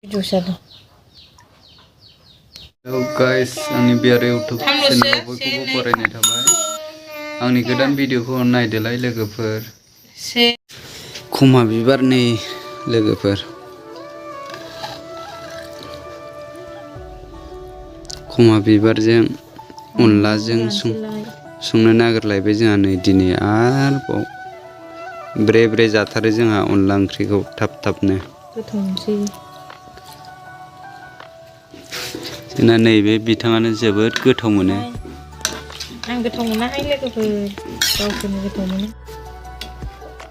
Juice Hello guys, आंनि बियार YouTube चेनेलाव बयखौबो बरायनाय थाबाय। आंनि गोदान भिडिअखौ नायदोलाय लोगोफोर। खमा बिबारनि लोगोफोर। खमा बिबारजों अनलाजों संनो नागिरलायबाय जोंहा नै दिनै आरोबाव ब्रे ब्रे जाथारो जोंहा अनला ओंख्रिखौ थाब-थाबनो। गोथाव मोनसै। जोंना नैबे बिथाङानो जोबोद गोथाव मोनो। आं गोथाव मोनाहाय लोगोफोर, गावसोरनो गोथाव मोनो।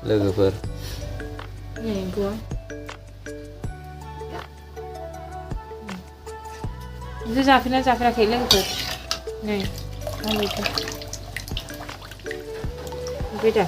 लोगोफोर। नै गवा। नों जाफेरना जाफेराखै लोगोफोर? नै माबायदि? ओमफ्राय दा?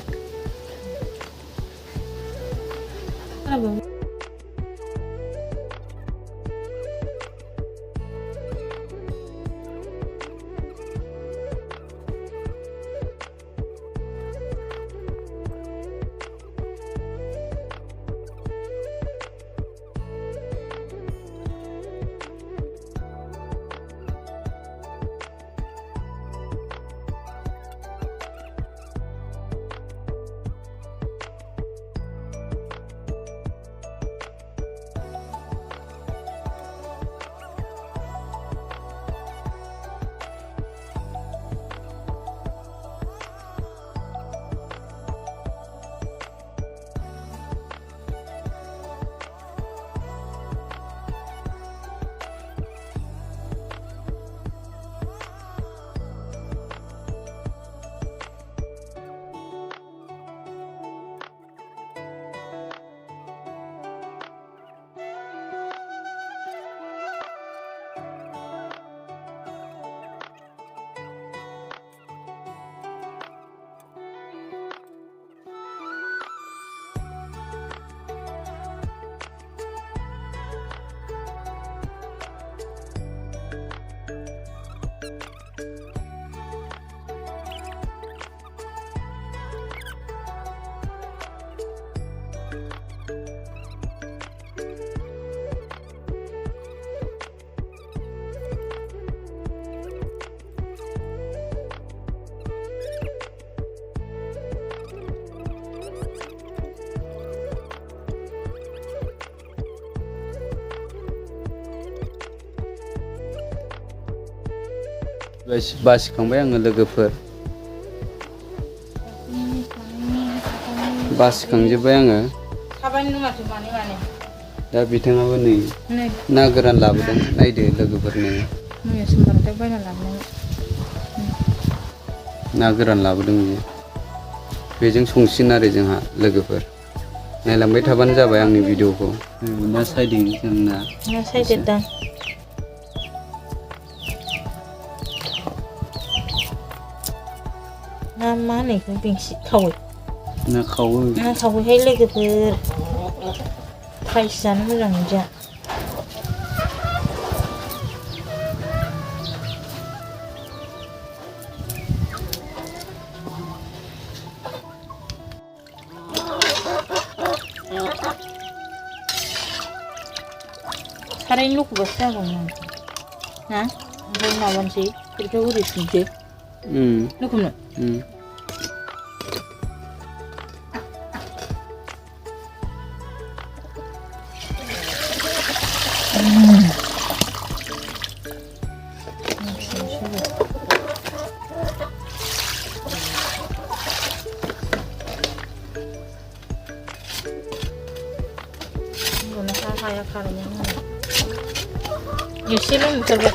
बासिखांबाय आङो लोगोफोर। बासिखांजोब्बाय आङो। दा बिथाङाबो नै ना गोरान लाबोदों, नायदो लोगोफोर नै। ना गोरान लाबोदों बियो। बेजों संसिन आरो जोंहा लोगोफोर। नायलांबाय थाबानो जाबाय आंनि भिडिअखौ। ना सायदों जोंना। ना सायदेरदां। ना मा होनो बेखौ बेंसि खावै? ना खावो। ना खावैहाय लोगोफोर। फ्रायसो जानो मोजां मोनजा। सारायनि ल'खबासो जागौमोन ना? ओमफ्राय माबानोसै खुरैखौ ओरै सुनोसै। ल'खबनो? हाया खारैया एसेल' नुथारबाय।